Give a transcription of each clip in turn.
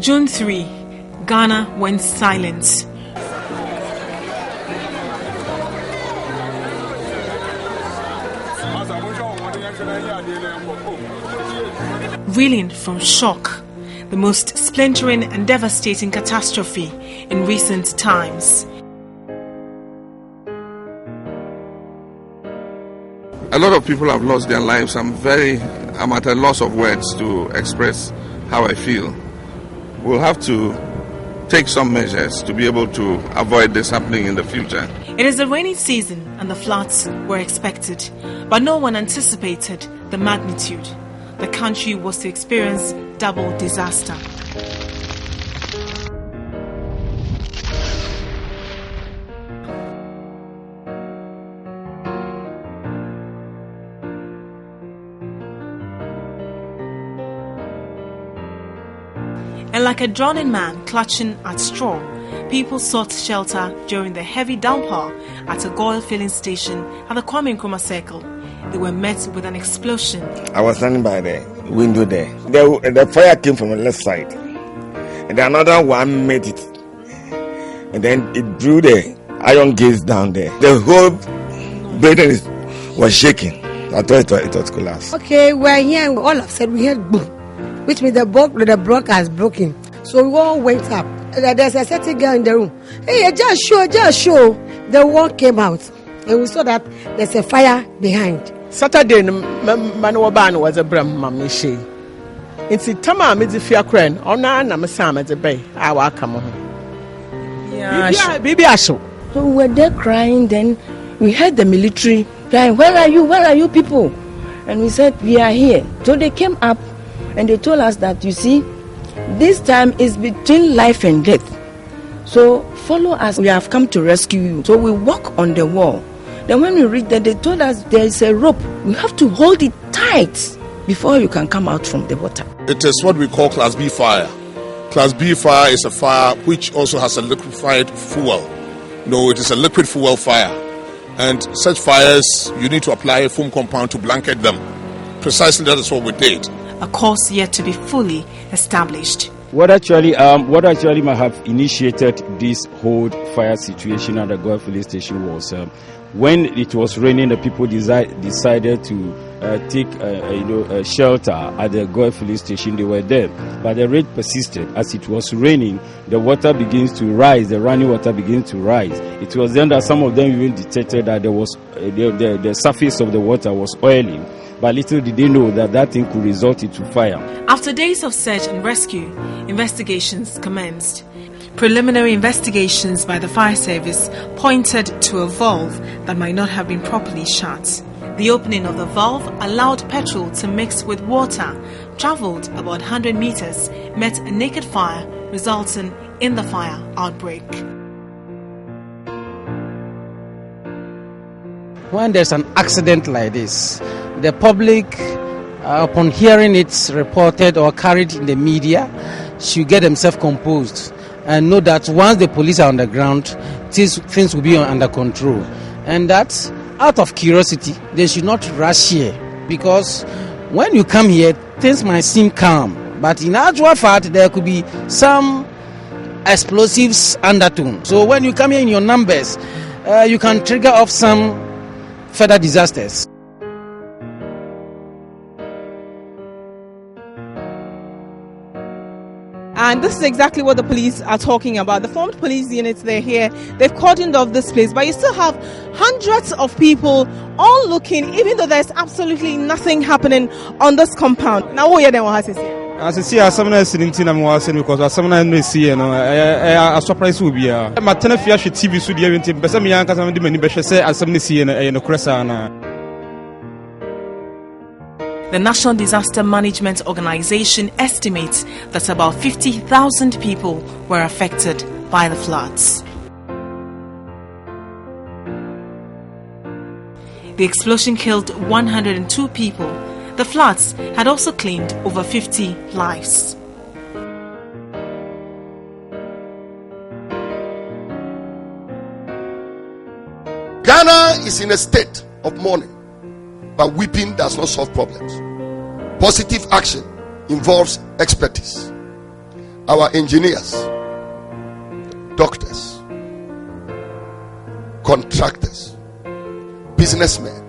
June 3, Ghana went silent. Reeling from shock, the most splintering and devastating catastrophe in recent times. A lot of people have lost their lives. I'm at a loss of words to express how I feel. We'll have to take some measures to be able to avoid this happening in the future. It is the rainy season and the floods were expected, but no one anticipated the magnitude. The country was to experience double disaster. And like a drowning man clutching at straw, people sought shelter during the heavy downpour at a oil filling station at the Kwame Nkrumah Circle. They were met with an explosion. I was standing by the window there. The fire came from the left side. And another one made it. And then it drew the iron gates down there. The whole building was shaking. I thought it was collapsed. Okay, we're here. All of a sudden we heard boom, which means the block has broken. So we all went up. There's a certain girl in the room. Hey, just show. The wall came out. And we saw that there's a fire behind. Saturday, Manuaban was a bram, Mamishi. It's a tama midifia crane, or none, I'm a Sam at the bay. I will come home. Yeah, baby, I saw. So we were there crying, then we heard the military crying, where are you people? And we said, we are here. So they came up and they told us that, you see, this time is between life and death. So follow us, we have come to rescue you. So we walk on the wall. Then when we reached there, they told us there is a rope. We have to hold it tight before you can come out from the water. It is what we call Class B fire. Class B fire is a fire which also has a liquefied fuel. No, it is a liquid fuel fire. And such fires, you need to apply a foam compound to blanket them. Precisely that is what we did. A cause yet to be fully established. What actually might have initiated this whole fire situation at the Goa filling station was when it was raining. The people decided to take shelter at the Goa filling station. They were there, but the rain persisted. As it was raining, the water begins to rise. The running water begins to rise. It was then that some of them even detected that there was the surface of the water was oily. But little did they know that thing could result into fire. After days of search and rescue, investigations commenced. Preliminary investigations by the fire service pointed to a valve that might not have been properly shut. The opening of the valve allowed petrol to mix with water, traveled about 100 meters, met a naked fire, resulting in the fire outbreak. When there's an accident like this, the public, upon hearing it reported or carried in the media, should get themselves composed and know that once the police are on the ground, things will be under control. And that, out of curiosity, they should not rush here. Because when you come here, things might seem calm. But in actual fact, there could be some explosives undertone. So when you come here in your numbers, you can trigger off some further disasters. And this is exactly what the police are talking about. The formed police units, they're here. They've cordoned off this place. But you still have hundreds of people all looking, even though there's absolutely nothing happening on this compound. Now, what are they saying? As I see, someone else in because someone may see, a surprise will be a Matanafia TV studio, but some young Casamani Besha say, as some see in a Cresana. The National Disaster Management Organization estimates that about 50,000 people were affected by the floods. The explosion killed 102 people. The floods had also claimed over 50 lives. Ghana is in a state of mourning, but weeping does not solve problems. Positive action involves expertise. our engineers, doctors, contractors, businessmen,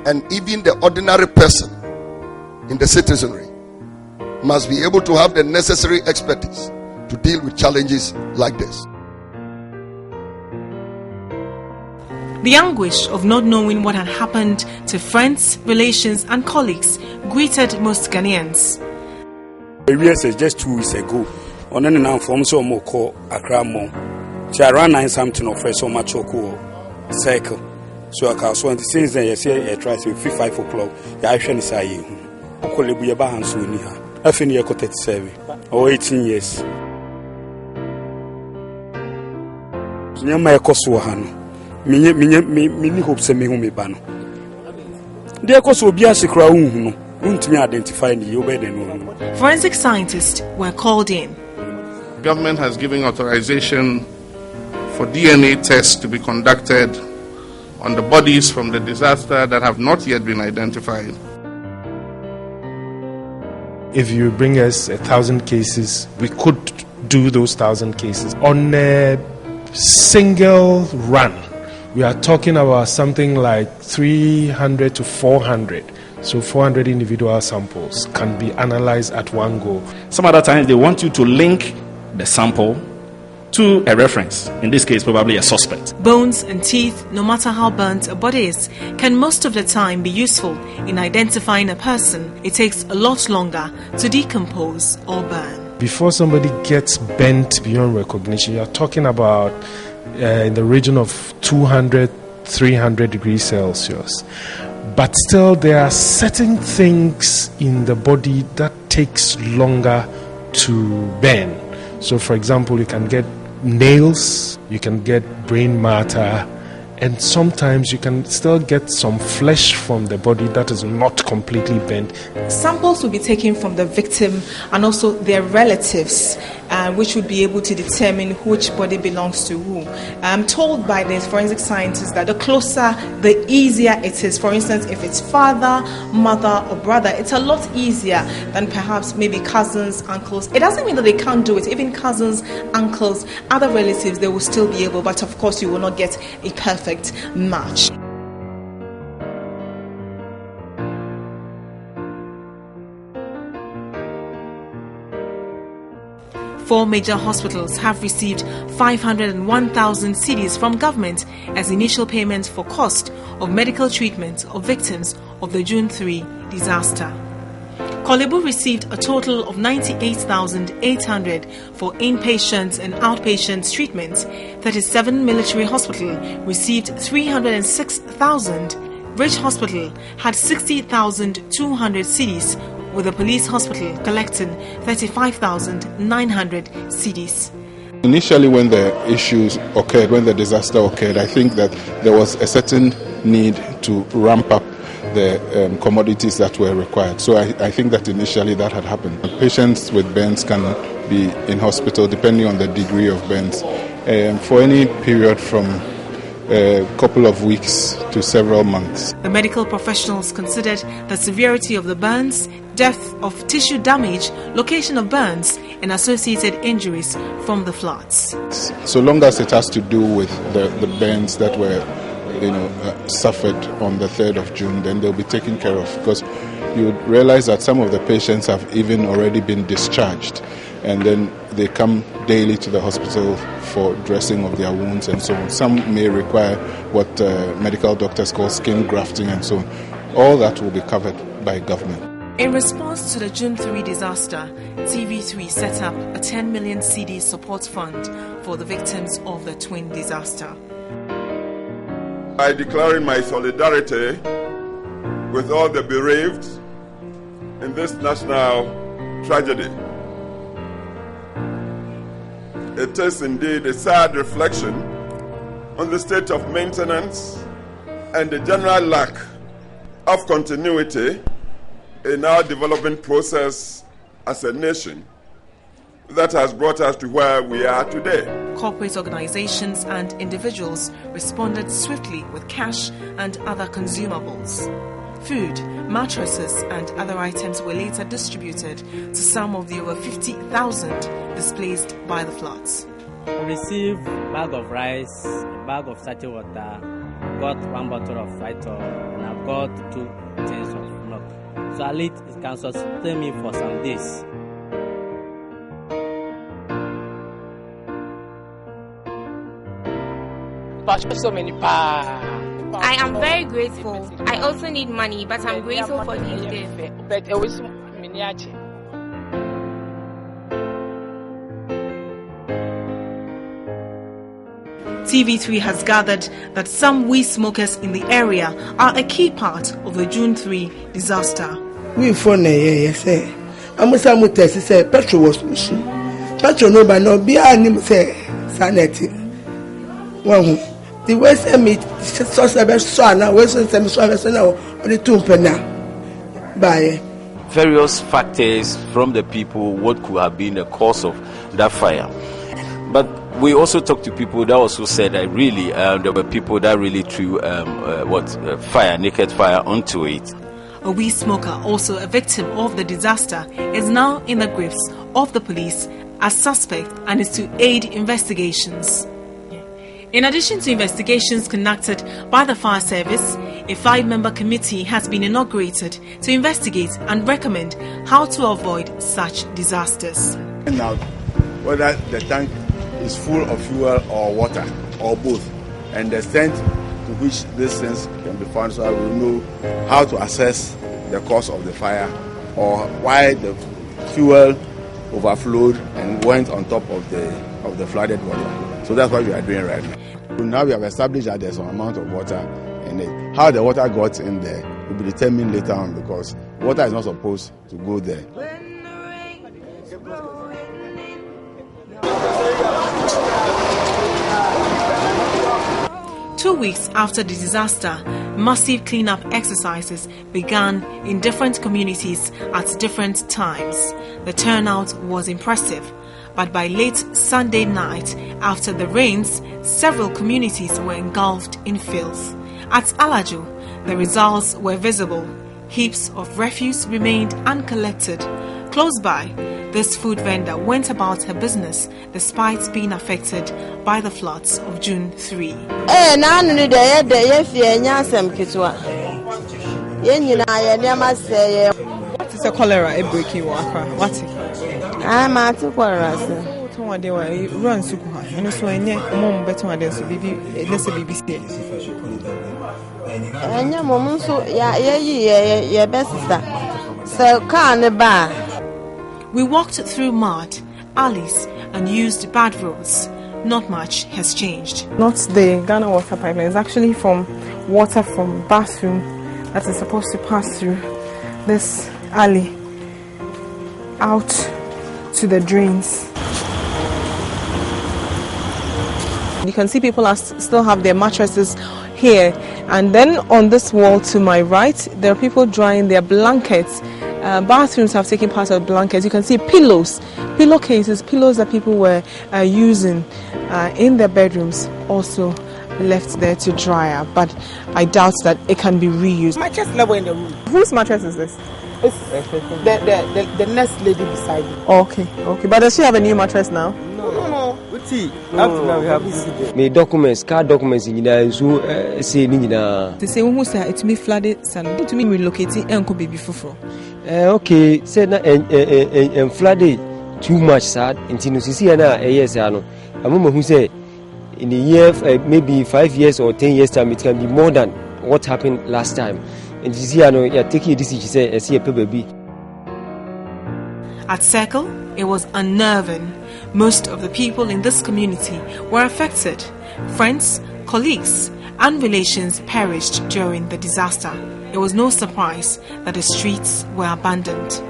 and even the ordinary person in the citizenry must be able to have the necessary expertise to deal with challenges like this. The anguish of not knowing what had happened to friends, relations, and colleagues greeted most Ghanaians. Just 2 weeks ago, on an informed so more call Accra Mom. She ran 9 something of so much cycle. So I can't so since then, you say, I try to 5 o'clock. I shall say, Colibuya Bahans with her. I finished a 37 or 18 years. Nyama Koswahano. Mini hopes a me bano. There was Obiasi Crown, won't me identify the Obed. Forensic scientists were called in. Government has given authorization for DNA tests to be conducted on the bodies from the disaster that have not yet been identified. If you bring us 1,000 cases, we could do those 1,000 cases. On a single run, we are talking about something like 300 to 400. So 400 individual samples can be analyzed at one go. Some other times they want you to link the sample to a reference, in this case probably a suspect. Bones and teeth, no matter how burnt a body is, can most of the time be useful in identifying a person. It takes a lot longer to decompose or burn. Before somebody gets bent beyond recognition, you're talking about in the region of 200, 300 degrees Celsius. But still, there are certain things in the body that takes longer to burn. So, for example, you can get nails, you can get brain matter, and sometimes you can still get some flesh from the body that is not completely burnt. Samples will be taken from the victim and also their relatives, which would be able to determine which body belongs to who. I'm told by the forensic scientists that the closer, the easier it is. For instance, if it's father, mother, or brother, it's a lot easier than perhaps maybe cousins, uncles. It doesn't mean that they can't do it. Even cousins, uncles, other relatives, they will still be able, but of course you will not get a perfect match. Four major hospitals have received 501,000 cedis from government as initial payment for cost of medical treatment of victims of the June 3 disaster. Kolebu received a total of 98,800 for inpatients and outpatients treatment. 37 military hospitals received 306,000. Ridge Hospital had 60,200 cedis, with the police hospital collecting 35,900 cedis. Initially, when the issues occurred, when the disaster occurred, I think that there was a certain need to ramp up the commodities that were required. So I think that initially that had happened. Patients with burns can be in hospital depending on the degree of burns for any period from a couple of weeks to several months. The medical professionals considered the severity of the burns, depth of tissue damage, location of burns, and associated injuries from the floods. So long as it has to do with the burns that were suffered on the 3rd of June, then they'll be taken care of, because you would realize that some of the patients have even already been discharged, and then they come daily to the hospital for dressing of their wounds and so on. Some may require what medical doctors call skin grafting and so on. All that will be covered by government. In response to the June 3 disaster, TV3 set up a 10 million cedi support fund for the victims of the twin disaster. I declare my solidarity with all the bereaved in this national tragedy. It is indeed a sad reflection on the state of maintenance and the general lack of continuity in our development process as a nation that has brought us to where we are today. Corporate organizations and individuals responded swiftly with cash and other consumables. Food, mattresses, and other items were later distributed to some of the over 50,000 displaced by the floods. I received a bag of rice, a bag of sachet water, got 1 bottle of white oil, and I've got 2 tins of milk. So at least it can sustain me for some days. I am very grateful. I also need money, but I'm grateful for these days. TV3 has gathered that some weed smokers in the area are a key part of the June 3 disaster. We phone say I'm test say petrol was issue. Petrol no by no be anim say sanity. One the West Emit source of so now West Emit so now on the 2 penna. By various factors from the people what could have been the cause of that fire. But we also talked to people that also said that really there were people that really threw naked fire onto it. A weed smoker, also a victim of the disaster, is now in the grips of the police as suspect and is to aid investigations. In addition to investigations conducted by the fire service, a 5-member committee has been inaugurated to investigate and recommend how to avoid such disasters. Now, whether the tank is full of fuel or water or both, and the extent to which these things can be found, so that we know how to assess the cause of the fire or why the fuel overflowed and went on top of the flooded water. So that's what we are doing right now. Now we have established that there's some amount of water in it. How the water got in there will be determined later on, because water is not supposed to go there. Two weeks after the disaster, massive cleanup exercises began in different communities at different times. The turnout was impressive, but by late Sunday night, after the rains, several communities were engulfed in filth. At Alajo, the results were visible. Heaps of refuse remained uncollected. Close by, this food vendor went about her business despite being affected by the floods of June 3. What is a cholera outbreak in Accra? What is it? I'm at cholera. Run Sukuha, and so I know better than this BBC. And your mom, so yeah, best so can't buy. We walked through mud, alleys, and used bad roads. Not much has changed. Not the Ghana water pipeline. It's actually from water from bathroom that is supposed to pass through this alley out to the drains. You can see people still have their mattresses here, and then on this wall to my right, there are people drying their blankets. Bathrooms have taken part of blankets. You can see pillows, pillowcases, pillows that people were using in their bedrooms, also left there to dry up. But I doubt that it can be reused. Mattress level in the room. Whose mattress is this? It's the next lady beside you. Okay. But does she have a new mattress now? No. Now we have my documents, car documents in so say Nina. To say who say it me flooded, son. To me relocating and baby fufro. Okay, said and flooded too much sad until you see a yes, I know. A woman who say in a year, maybe 5 years or 10 years time, it can be more than what happened last time. And you see, I know you're taking a decision, say, I see a baby. At Circle, it was unnerving. Most of the people in this community were affected. Friends, colleagues, and relations perished during the disaster. It was no surprise that the streets were abandoned.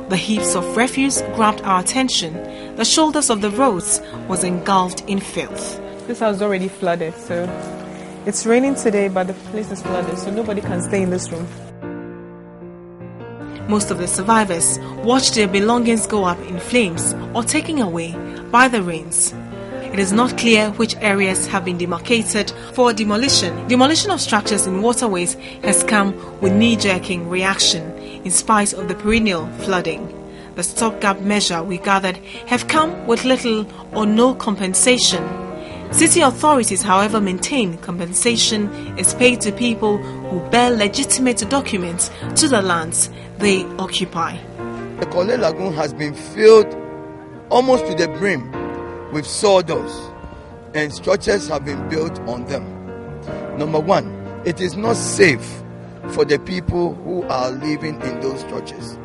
The heaps of refuse grabbed our attention. The shoulders of the roads was engulfed in filth. This house is already flooded, so it's raining today, but the place is flooded, so nobody can stay in this room. Most of the survivors watched their belongings go up in flames or taken away by the rains. It is not clear which areas have been demarcated for demolition. Demolition of structures in waterways has come with knee-jerking reaction in spite of the perennial flooding. the stopgap measure we gathered have come with little or no compensation. City authorities, however, maintain compensation is paid to people who bear legitimate documents to the lands they occupy. The Korle Lagoon has been filled almost to the brim with sawdust, and structures have been built on them. Number one, it is not safe for the people who are living in those structures,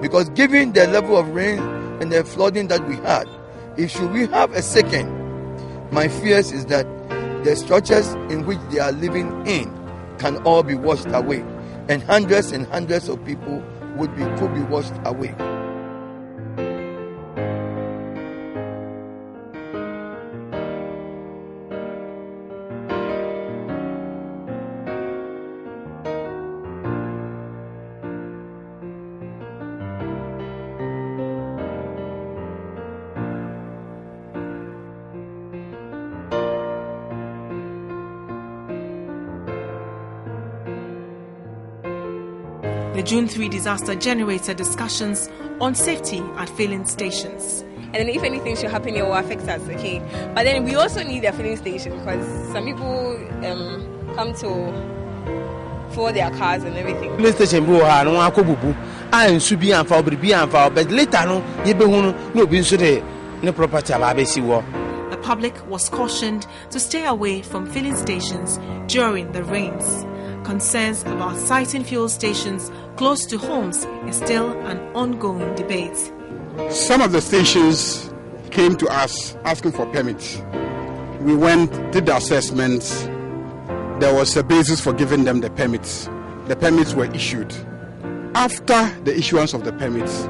because given the level of rain and the flooding that we had, if we have a second, my fears is that the structures in which they are living in can all be washed away, and hundreds of people could be washed away. The June 3 disaster generated discussions on safety at filling stations. And then if anything should happen, it will affect us, okay? But then we also need a filling station because some people come to for their cars and everything. Filling station bro ha no akobubu and su bi anfa obribi anfa but later no ye be hu no bi nso de ne property ababesi wo. The public was cautioned to stay away from filling stations during the rains. Concerns about siting fuel stations close to homes is still an ongoing debate. Some of the stations came to us asking for permits. We went, did the assessments. There was a basis for giving them the permits. The permits were issued. After the issuance of the permits,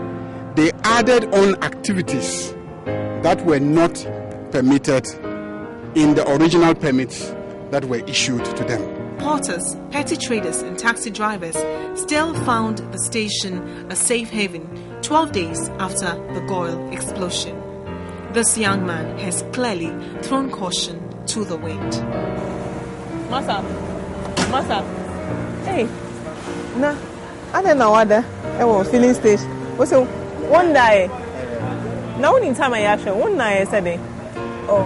they added on activities that were not permitted in the original permits that were issued to them. Porters, petty traders and taxi drivers still found the station a safe haven 12 days after the Goil explosion. This young man has clearly thrown caution to the wind. Masa, hey, na, I don't know what filling station. What's it? One day. Now, in time I actually one night yesterday. Oh,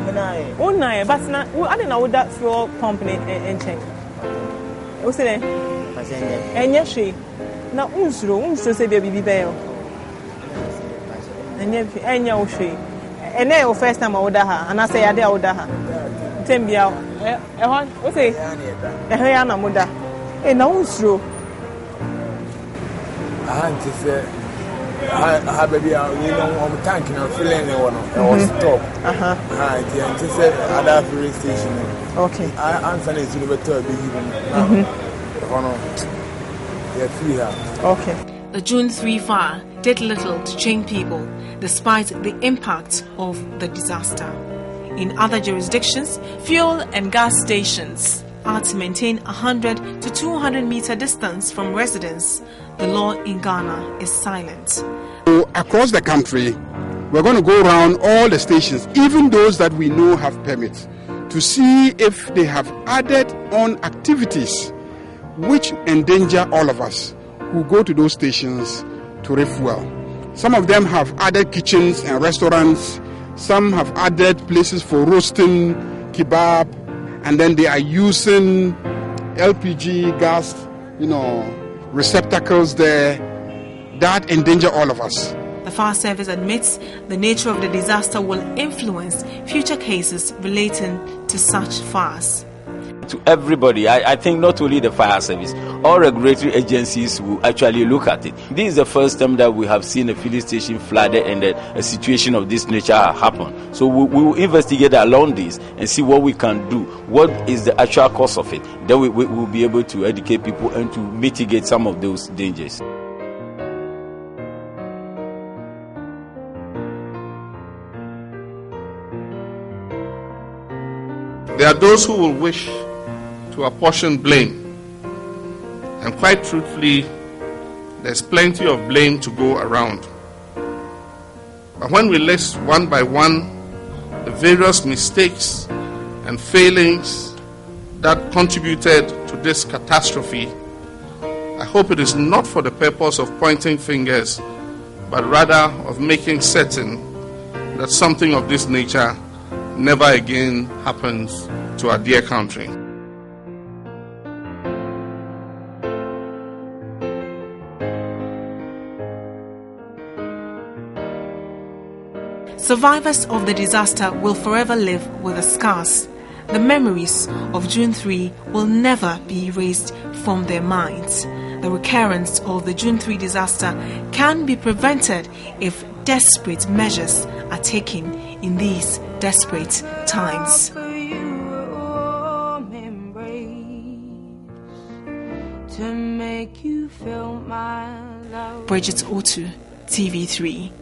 one night, but now I don't know what that fuel pump and check. What's it? And yes, she. Now, unsro say baby bell. And yeah, she. And then first time I order her, and I say I did order her. Tembia. What's it? Ehana muda. And now unsro. I say. I baby, I'm tanking or filling one. I was stop. Just said other filling station. Okay. I answer is you better be even. Okay. The June 3 fire did little to change people despite the impact of the disaster. In other jurisdictions, fuel and gas stations are to maintain 100 to 200 meter distance from residents. The law in Ghana is silent. So across the country, we're going to go around all the stations, even those that we know have permits, to see if they have added on activities which endanger all of us who go to those stations to refuel. Some of them have added kitchens and restaurants. Some have added places for roasting kebab, and then they are using LPG gas, receptacles there that endanger all of us. The fire service admits the nature of the disaster will influence future cases relating to such fires. To everybody, I think not only the fire service, all regulatory agencies will actually look at it. This is the first time that we have seen a filling station flooded and a situation of this nature happen. So we will investigate along this and see what we can do. What is the actual cause of it? Then we will be able to educate people and to mitigate some of those dangers. There are those who will wish to apportion blame. And quite truthfully, there's plenty of blame to go around. But when we list one by one the various mistakes and failings that contributed to this catastrophe, I hope it is not for the purpose of pointing fingers, but rather of making certain that something of this nature never again happens to our dear country. Survivors of the disaster will forever live with the scars. The memories of June 3 will never be erased from their minds. The recurrence of the June 3 disaster can be prevented if desperate measures are taken in these desperate times. Bridget Otu, TV3.